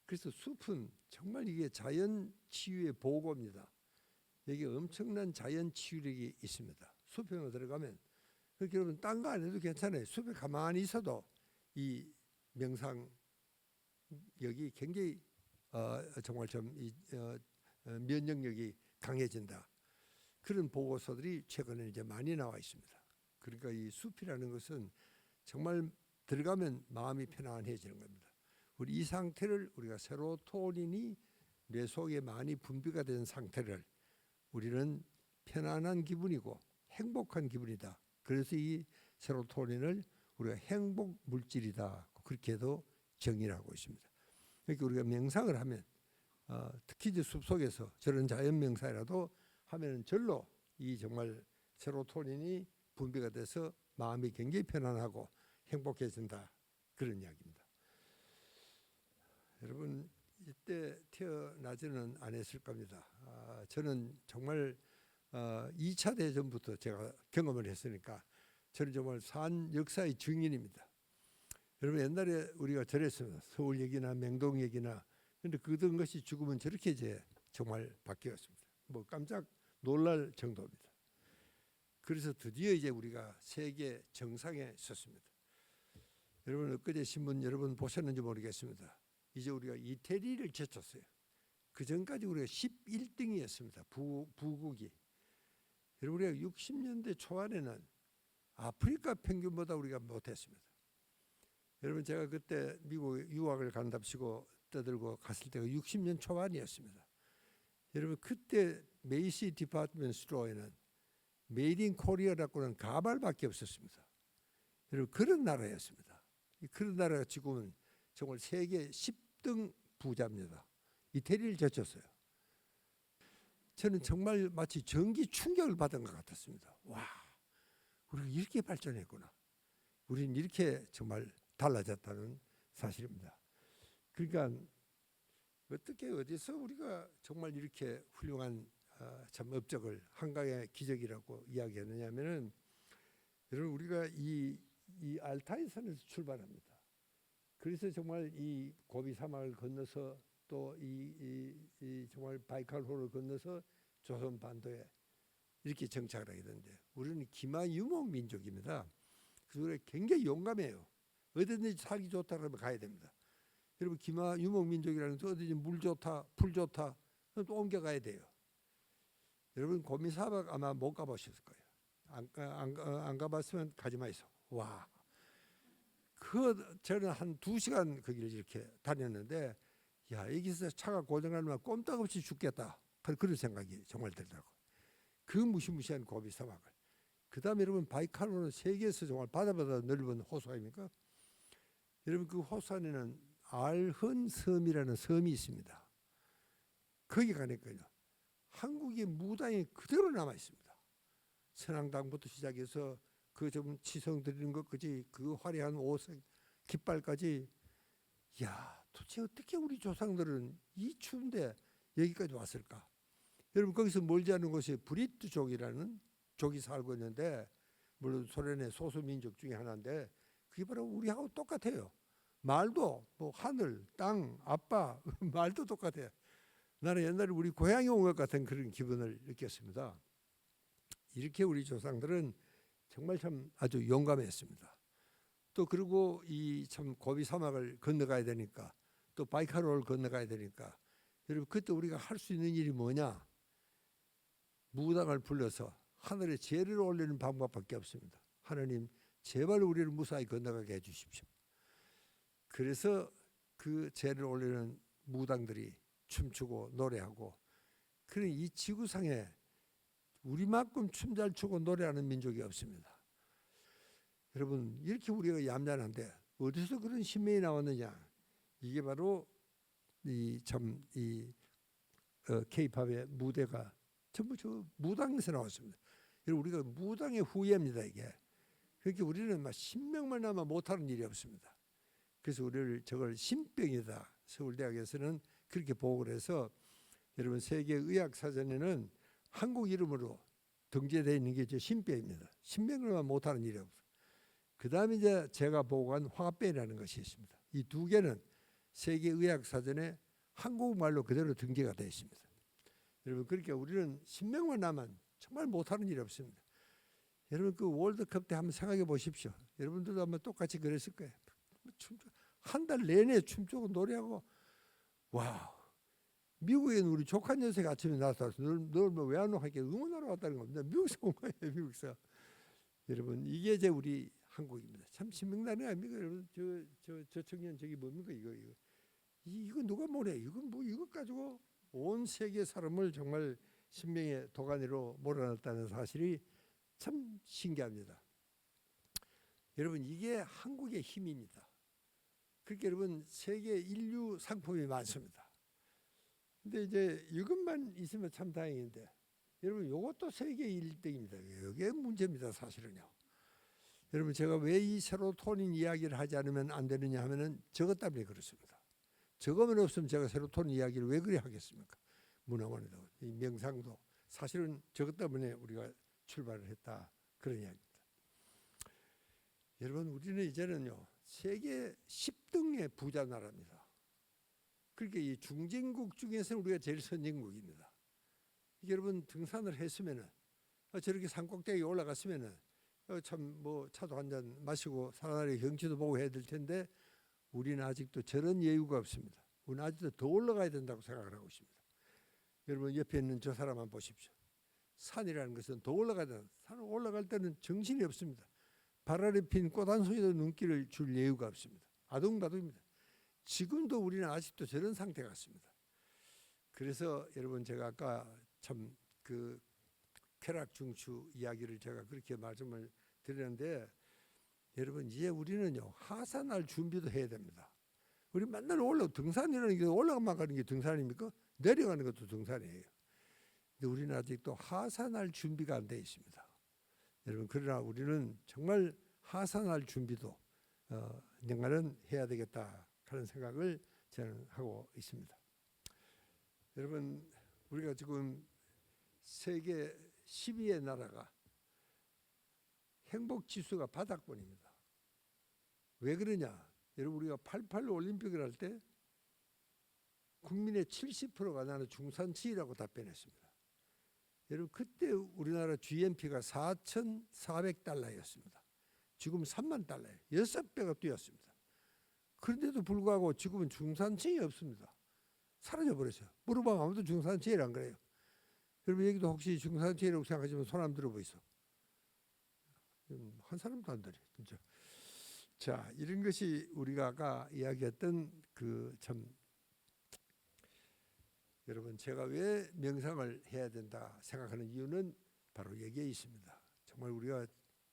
그래서 숲은 정말 이게 자연 치유의 보고입니다. 여기 엄청난 자연 치유력이 있습니다. 숲에 들어가면 그렇게 여러분 딴 거 안 해도 괜찮아요. 숲에 가만히 있어도 이 명상 여기 굉장히 정말 좀 면역력이 강해진다. 그런 보고서들이 최근에 이제 많이 나와 있습니다. 그러니까 이 숲이라는 것은 정말 들어가면 마음이 편안해지는 겁니다. 우리 이 상태를 우리가 세로토닌이 뇌 속에 많이 분비가 된 상태를 우리는 편안한 기분이고 행복한 기분이다. 그래서 이 세로토닌을 우리가 행복 물질이다. 그렇게도 정의를 하고 있습니다. 그러니까 우리가 명상을 하면 특히 이제 숲속에서 저런 자연 명상이라도 하면은 절로 이 정말 세로토닌이 분비가 돼서 마음이 굉장히 편안하고 행복해진다. 그런 이야기입니다. 여러분 이때 태어나지는 않았을 겁니다. 저는 정말 2차 대전부터 제가 경험을 했으니까 저는 정말 산 역사의 증인입니다. 여러분 옛날에 우리가 저랬습니다. 서울 얘기나 맹동 얘기나 근데 그런 것이 죽으면 저렇게 이제 정말 바뀌었습니다. 뭐 깜짝 놀랄 정도입니다. 그래서 드디어 이제 우리가 세계 정상에 섰습니다. 여러분 엊그제 신문 여러분 보셨는지 모르겠습니다. 이제 우리가 이태리를 제쳤어요. 그 전까지 우리가 11등이었습니다. 부국이. 여러분 우리가 60년대 초반에는 아프리카 평균보다 우리가 못했습니다. 여러분 제가 그때 미국 유학을 간답시고 떠들고 갔을 때가 60년 초반이었습니다. 여러분 그때 메이시 디파트먼트 스토어에는 메이드 인 코리아라고는 가발밖에 없었습니다. 여러분 그런 나라였습니다. 그런 나라가 지금은 정말 세계 10등 부자입니다. 이태리를 제쳤어요. 저는 정말 마치 전기 충격을 받은 것 같았습니다. 와, 우리가 이렇게 발전했구나. 우리는 이렇게 정말 달라졌다는 사실입니다. 그러니까 어떻게 어디서 우리가 정말 이렇게 훌륭한 참 업적을 한강의 기적이라고 이야기하느냐면은 여러분 우리가 이 알타이산에서 출발합니다. 그래서 정말 이 고비 사막을 건너서 또 이 정말 바이칼호를 건너서 조선 반도에 이렇게 정착을 하게 되는데 우리는 기마유목 민족입니다. 그래서 우리가 굉장히 용감해요. 어디든지 살기 좋다 그러면 가야 됩니다. 여러분 기마유목 민족이라는 게 어디든지 물 좋다, 풀 좋다 그럼 또 옮겨가야 돼요. 여러분 고비사막 아마 못 가보셨을 거예요. 안 가봤으면 가지 마이소. 와, 저는 한 2시간 거기를 이렇게 다녔는데 야 여기서 차가 고장나면 꼼짝없이 죽겠다 그런 생각이 정말 들더라고요. 그 무시무시한 고비 사막을. 그 다음에 여러분 바이칼호는 세계에서 정말 바다보다 넓은 호수 아닙니까? 여러분 그 호수 안에는 알흔 섬이라는 섬이 있습니다. 거기 가니까요 한국의 무당이 그대로 남아 있습니다. 선앙당부터 시작해서 그 좀 치성 드리는 것까지 그 화려한 옷 깃발까지 야 도대체 어떻게 우리 조상들은 이 추운데 여기까지 왔을까? 여러분 거기서 멀지 않은 곳에 브리트족이라는 족이 살고 있는데 물론 소련의 소수 민족 중에 하나인데 그게 바로 우리하고 똑같아요. 말도 뭐 하늘, 땅, 아빠 말도 똑같아요. 나는 옛날에 우리 고향에 온 것 같은 그런 기분을 느꼈습니다. 이렇게 우리 조상들은 정말 참 아주 용감했습니다. 또 그리고 이 참 고비 사막을 건너가야 되니까 또 바이칼호를 건너가야 되니까 여러분 그때 우리가 할 수 있는 일이 뭐냐? 무당을 불러서 하늘에 제를 올리는 방법밖에 없습니다. 하나님 제발 우리를 무사히 건너가게 해주십시오. 그래서 그 제를 올리는 무당들이 춤추고 노래하고 그런 이 지구상에 우리만큼 춤 잘 추고 노래하는 민족이 없습니다. 여러분 이렇게 우리가 얌전한데 어디서 그런 신명이 나왔느냐? 이게 바로 K-팝의 무대가 전부 저 무당에서 나왔습니다. 여러분 우리가 무당의 후예입니다 이게. 그렇게 우리는 막 신명만 나면 못하는 일이 없습니다. 그래서 우리를 저걸 신병이다. 서울대학에서는 그렇게 보고를 해서 여러분 세계의학사전에는 한국 이름으로 등재되어 있는 게 저 신병입니다. 신병만 못하는 일이 없어요. 그 다음에 이제 제가 보고한 화병이라는 것이 있습니다. 이 두 개는 세계의학사전에 한국말로 그대로 등재가 되어 있습니다. 여러분 그러니까 우리는 신명만 나면 정말 못하는 일이 없습니다. 여러분 그 월드컵 때 한번 생각해 보십시오. 여러분들도 아마 똑같이 그랬을 거예요. 한 달 내내 춤추고 노래하고 와 미국에는 우리 조카 녀석이 아침에 나타나서 널 왜 안 와? 하니까 응원하러 왔다는 겁니다. 미국에서 온 거예요. 미국에서. 여러분 이게 이제 우리 한국입니다. 참 신명나는 아닙니까? 여러분 저 청년 저기 뭡니까 이거 누가 뭐래? 이건 뭐 이것 가지고 온 세계 사람을 정말 신명의 도가니로 몰아넣었다는 사실이 참 신기합니다. 여러분 이게 한국의 힘입니다. 그렇게 여러분 세계 인류 상품이 많습니다. 근데 이제 이것만 있으면 참 다행인데 여러분 이것도 세계 1등입니다. 이게 문제입니다. 사실은요. 여러분 제가 왜 이 세로토닌 이야기를 하지 않으면 안 되느냐 하면은 저것 때문에 그렇습니다. 저거만 없으면 제가 세로토닌 이야기를 왜 그래 하겠습니까? 문화원에도 이 명상도 사실은 저것 때문에 우리가 출발을 했다 그런 이야기입니다. 여러분 우리는 이제는요 세계 10등의 부자 나라입니다. 그러니까 이 중진국 중에서 우리가 제일 선진국입니다. 이게 여러분 등산을 했으면은 저렇게 산 꼭대기에 올라갔으면은 참 뭐 차도 한 잔 마시고 사나리 경치도 보고 해야 될 텐데 우리는 아직도 저런 여유가 없습니다. 우리는 아직도 더 올라가야 된다고 생각을 하고 있습니다. 여러분 옆에 있는 저 사람만 보십시오. 산이라는 것은 더 올라가야 된다. 산을 올라갈 때는 정신이 없습니다. 발 아래 핀 꽃 한 송이도 눈길을 줄 여유가 없습니다. 아둥바둥입니다. 지금도 우리는 아직도 저런 상태 같습니다. 그래서 여러분 제가 아까 참 그 쾌락 중추 이야기를 제가 그렇게 말씀을 드렸는데 여러분 이제 우리는요 하산할 준비도 해야 됩니다. 우리 맨날 등산이라는 게 올라가만 가는 게 등산입니까? 내려가는 것도 등산이에요. 근데 우리는 아직도 하산할 준비가 안 돼 있습니다. 여러분 그러나 우리는 정말 하산할 준비도 언젠가는 해야 되겠다 하는 생각을 저는 하고 있습니다. 여러분 우리가 지금 세계 12의 나라가 행복지수가 바닥권입니다. 왜 그러냐? 여러분 우리가 88 올림픽을 할 때 국민의 70%가 나는 중산층이라고 답변했습니다. 여러분 그때 우리나라 GNP가 4,400달러였습니다. 지금 3만 달러예요. 6배가 뛰었습니다. 그런데도 불구하고 지금은 중산층이 없습니다. 사라져버렸어요. 물어보면 아무도 중산층이란 그래요. 여러분 여기도 혹시 중산층이라고 생각하시면 손 한번 들어보이소. 한 사람도 안 들어요. 진짜. 자, 이런 것이 우리가 아까 이야기했던 그 참 여러분 제가 왜 명상을 해야 된다 생각하는 이유는 바로 여기에 있습니다. 정말 우리가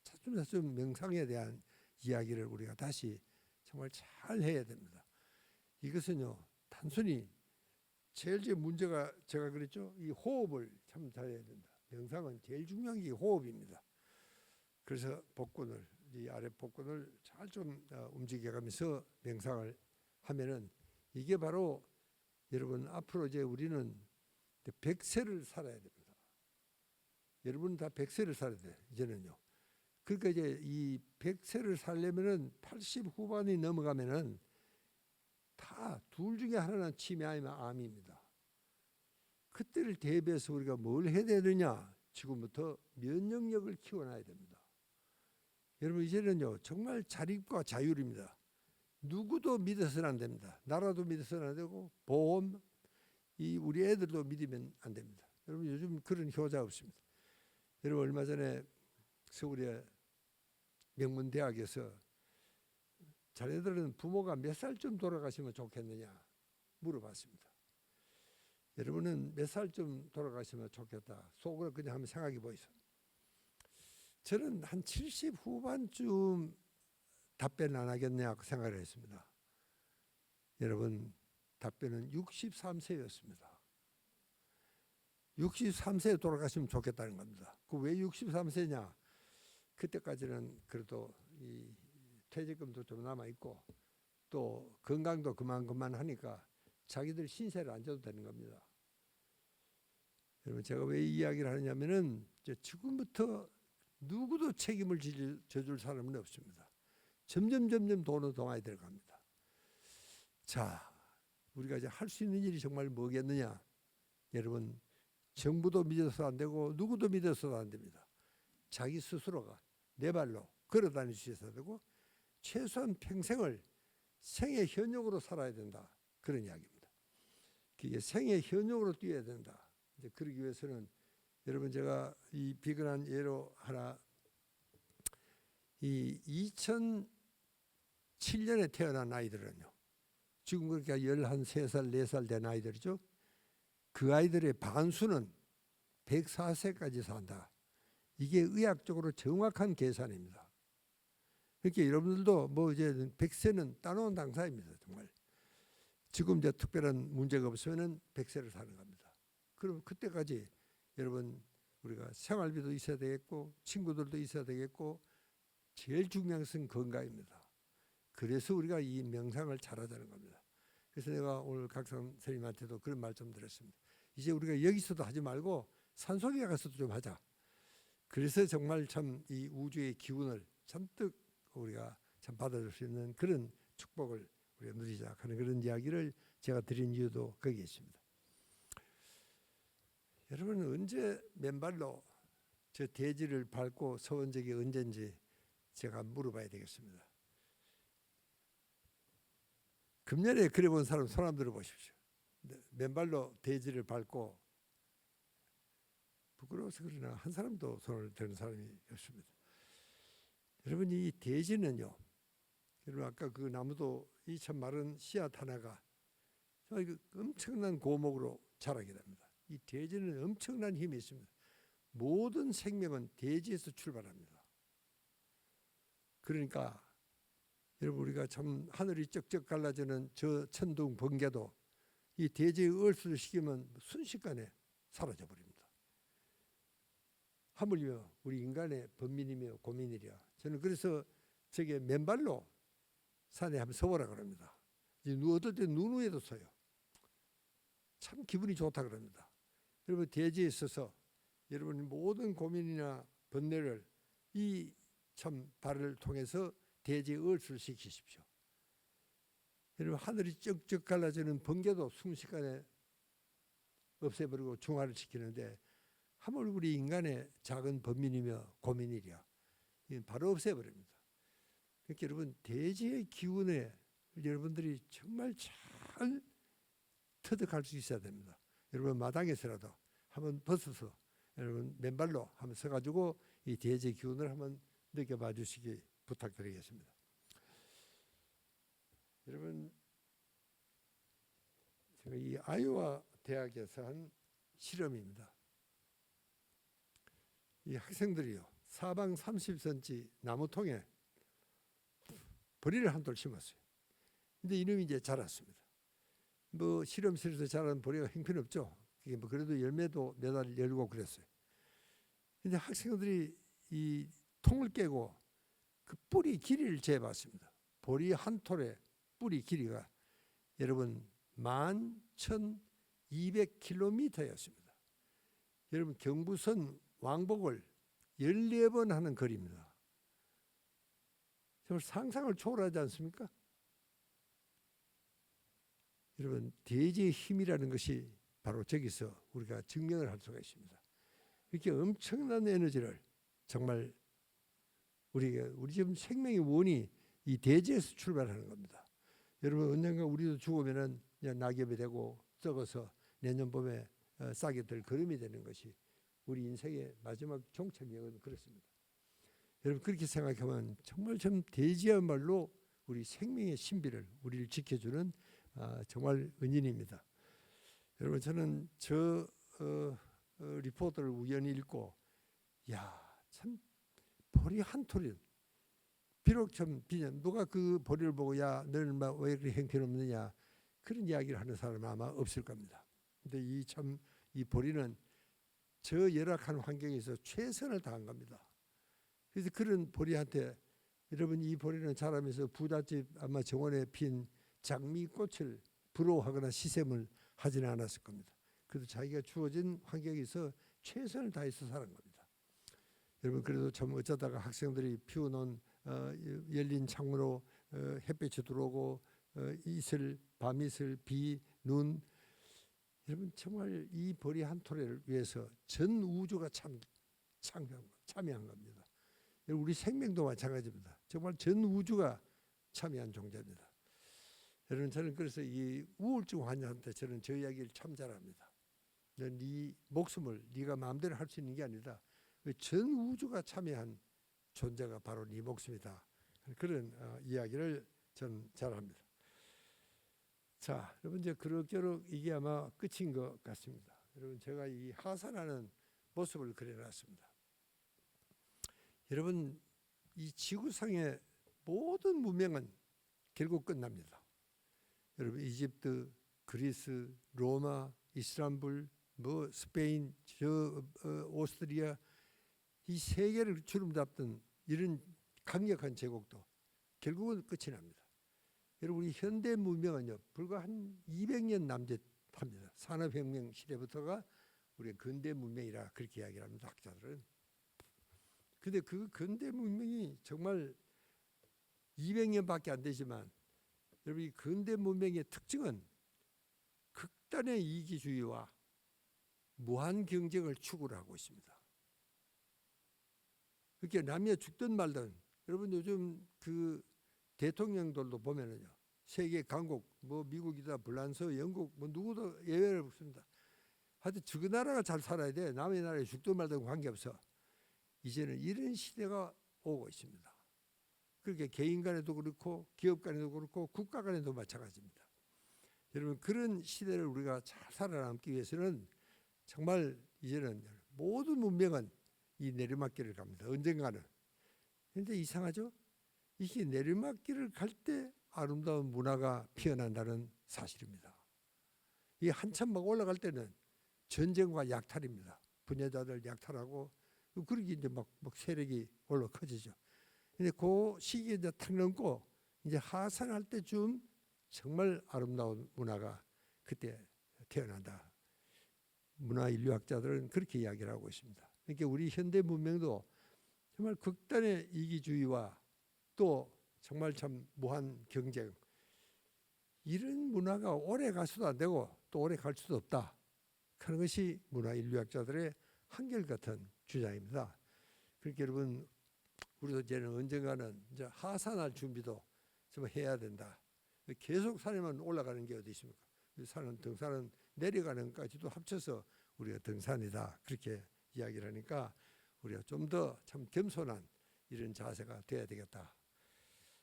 차츰차츰 명상에 대한 이야기를 우리가 다시 정말 잘 해야 됩니다. 이것은요 단순히 제일 문제가 제가 그랬죠. 이 호흡을 참 잘해야 된다. 명상은 제일 중요한 게 호흡입니다. 그래서 복근을 이 아래 복근을 잘 좀 움직여가면서 명상을 하면은 이게 바로 여러분 앞으로 이제 우리는 100세를 살아야 됩니다. 여러분 다 100세를 살아야 돼 이제는요. 그러니까 이제 이 100세를 살려면은 80 후반이 넘어가면은 다 둘 중에 하나는 치매 아니면 암입니다. 그때를 대비해서 우리가 뭘 해야 되느냐? 지금부터 면역력을 키워놔야 됩니다. 여러분 이제는요 정말 자립과 자율입니다. 누구도 믿어서는 안 됩니다. 나라도 믿어서는 안 되고 보험 이 우리 애들도 믿으면 안 됩니다. 여러분 요즘 그런 효자 없습니다. 여러분 얼마 전에 서울의 명문대학에서 자네들은 부모가 몇 살쯤 돌아가시면 좋겠느냐 물어봤습니다. 여러분은 몇 살쯤 돌아가시면 좋겠다. 속으로 그냥 한번 생각해 보이소. 저는 한 70 후반쯤 답변 안 하겠냐고 생각을 했습니다. 여러분 답변은 63세였습니다. 63세에 돌아가시면 좋겠다는 겁니다. 그 왜 63세냐? 그때까지는 그래도 이 퇴직금도 좀 남아 있고 또 건강도 그만 하니까 자기들 신세를 안 져도 되는 겁니다. 여러분 제가 왜 이 이야기를 하느냐면은 지금부터 누구도 책임을 져줄 사람은 없습니다. 점점 돈은 동화에 들어갑니다. 자, 우리가 이제 할 수 있는 일이 정말 뭐겠느냐? 여러분 정부도 믿어서 안 되고 누구도 믿어서도 안 됩니다. 자기 스스로가 내 발로 걸어 다닐 수 있어야 되고 최소한 평생을 생애 현역으로 살아야 된다. 그런 이야기입니다. 그게 생애 현역으로 뛰어야 된다. 이제 그러기 위해서는 여러분 제가 이 비근한 예로 하나 이 2007년에 태어난 아이들은요. 지금 그러니까 13살, 4살 된 아이들이죠. 그 아이들의 반수는 104세까지 산다. 이게 의학적으로 정확한 계산입니다. 그러니까 여러분들도 뭐 이제 100세는 따놓은 당사입니다. 정말. 지금 이제 특별한 문제가 없으면은 100세를 사는 겁니다. 그럼 그때까지 여러분 우리가 생활비도 있어야 되겠고 친구들도 있어야 되겠고 제일 중요한 것은 건강입니다. 그래서 우리가 이 명상을 잘하자는 겁니다. 그래서 내가 오늘 각 선생님한테도 그런 말 좀 드렸습니다. 이제 우리가 여기서도 하지 말고 산속에 가서도 좀 하자. 그래서 정말 참 이 우주의 기운을 잔뜩 우리가 참 받아줄 수 있는 그런 축복을 우리가 누리자 하는 그런 이야기를 제가 드린 이유도 거기에 있습니다. 여러분 언제 맨발로 저 대지를 밟고 서온 적이 언젠지 제가 물어봐야 되겠습니다. 금년에 그래 본 사람 손 한번 들어보십시오. 맨발로 대지를 밟고, 부끄러워서 그러나 한 사람도 손을 드는 사람이 없습니다. 여러분 이 대지는요, 여러분 아까 그 나무도 이 참 마른 씨앗 하나가 엄청난 고목으로 자라게 됩니다. 이 대지는 엄청난 힘이 있습니다. 모든 생명은 대지에서 출발합니다. 그러니까 여러분 우리가 참 하늘이 쩍쩍 갈라지는 저 천둥 번개도 이 대지의 얼수를 시키면 순식간에 사라져 버립니다. 하물며 우리 인간의 번민이며 고민이랴. 저는 그래서 저게 맨발로 산에 한번 서보라 그럽니다. 어떨 때 눈 위에도 서요. 참 기분이 좋다 그럽니다. 여러분 대지에 있어서 여러분 모든 고민이나 번뇌를 이 참 발을 통해서 대지의 얼수를 시키십시오. 여러분 하늘이 쩍쩍 갈라지는 번개도 순식간에 없애버리고 중화를 시키는데 하물 우리 인간의 작은 번민이며 고민이랴. 바로 없애버립니다. 그러니까 여러분 대지의 기운에 여러분들이 정말 잘 터득할 수 있어야 됩니다. 여러분 마당에서라도 한번 벗어서 여러분 맨발로 한번 서가지고 이 대지의 기운을 한번 느껴봐 주시기 부탁드리겠습니다. 여러분 제가 이 아이오와 대학에서 한 실험입니다. 이 학생들이요 사방 30cm 나무통에 보리를 한 돌 심었어요. 근데 이놈이 이제 자랐습니다. 뭐 실험실에서 자라는 보리가 형편없죠. 그게 뭐 그래도 열매도 몇 알 열고 그랬어요. 근데 학생들이 이 통을 깨고 그 뿌리 길이를 재봤습니다. 보리 한 톨의 뿌리 길이가 여러분 11,200km였습니다. 여러분 경부선 왕복을 14번 하는 거리입니다. 정말 상상을 초월하지 않습니까? 여러분 대지의 힘이라는 것이 바로 저기서 우리가 증명을 할 수가 있습니다. 이렇게 엄청난 에너지를 정말 우리 지금 생명의 원이 이 대지에서 출발하는 겁니다. 여러분 언젠가 우리도 죽으면은 낙엽이 되고 썩어서 내년 봄에 싹이 들 거름이 되는 것이 우리 인생의 마지막 종착역은 그렇습니다. 여러분 그렇게 생각하면 정말 참 대지야말로 우리 생명의 신비를 우리를 지켜주는 정말 은인입니다. 여러분 저는 저 리포트를 우연히 읽고 참 보리 한 톨이 비록 좀 누가 그 보리를 보고 너는 왜 그렇게 형편없느냐 그런 이야기를 하는 사람은 아마 없을 겁니다. 근데 이 보리는 저 열악한 환경에서 최선을 다한 겁니다. 그래서 그런 보리한테 여러분 이 보리는 자라면서 부잣집 아마 정원에 핀 장미꽃을 부러워하거나 시샘을 하지는 않았을 겁니다. 그래도 자기가 주어진 환경에서 최선을 다해서 살은 겁니다. 여러분 그래도 참 어쩌다가 학생들이 피워놓은 열린 창문으로 햇빛이 들어오고 이슬, 밤이슬, 비, 눈 여러분 정말 이 보리 한 톨을 위해서 전 우주가 참여한 겁니다. 우리 생명도 마찬가지입니다. 정말 전 우주가 참여한 존재입니다. 여러분 저는 그래서 이 우울증 환자한테 저는 저 이야기를 참 잘합니다. 네 목숨을 네가 마음대로 할 수 있는 게 아니다. 전 우주가 참여한 존재가 바로 네 목숨이다. 그런 이야기를 전 잘합니다. 자, 여러분 이제 그럭저럭 이게 아마 끝인 것 같습니다. 여러분 제가 이 하산하는 모습을 그려놨습니다. 여러분 이 지구상의 모든 문명은 결국 끝납니다. 여러분 이집트, 그리스, 로마, 이스탄불, 스페인, 오스트리아 이 세계를 주름잡던 이런 강력한 제국도 결국은 끝이 납니다. 여러분 우리 현대 문명은요 불과 한 200년 남짓합니다. 산업혁명 시대부터가 우리 근대 문명이라 그렇게 이야기를 합니다. 학자들은. 근데 그 근대 문명이 정말 200년밖에 안 되지만 여러분 이 근대 문명의 특징은 극단의 이기주의와 무한 경쟁을 추구를 하고 있습니다. 그러니까 남이 죽든 말든 여러분 요즘 그 대통령들도 보면은요 세계 강국 뭐 미국이다 불란서 영국 뭐 누구도 예외를 없습니다. 하여튼 저 나라가 잘 살아야 돼. 남의 나라에 죽든 말든 관계없어. 이제는 이런 시대가 오고 있습니다. 그렇게 개인 간에도 그렇고 기업 간에도 그렇고 국가 간에도 마찬가지입니다. 여러분 그런 시대를 우리가 잘 살아남기 위해서는 정말 이제는 모든 문명은 이 내리막길을 갑니다. 언젠가는. 그런데 이상하죠? 이게 내리막길을 갈 때 아름다운 문화가 피어난다는 사실입니다. 이 한참 막 올라갈 때는 전쟁과 약탈입니다. 분야자들 약탈하고 그렇게 이제 막 세력이 올라 커지죠. 근데 그 시기에 이제 탁 넘고 이제 하산할 때쯤 정말 아름다운 문화가 그때 태어난다. 문화 인류학자들은 그렇게 이야기를 하고 있습니다. 그러니까 우리 현대 문명도 정말 극단의 이기주의와 또 정말 참 무한 경쟁 이런 문화가 오래 갈 수도 안 되고 또 오래 갈 수도 없다. 그런 것이 문화 인류학자들의 한결같은 주장입니다. 그러니까 여러분 우리도 이제는 언젠가는 이제 하산할 준비도 좀 해야 된다. 계속 산에만 올라가는 게 어디 있습니까? 산은 등산은 내려가는 것까지도 합쳐서 우리가 등산이다. 그렇게 이야기를 하니까 우리가 좀 더 참 겸손한 이런 자세가 돼야 되겠다.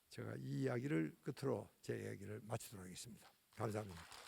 제가 이 이야기를 끝으로 제 이야기를 마치도록 하겠습니다. 감사합니다.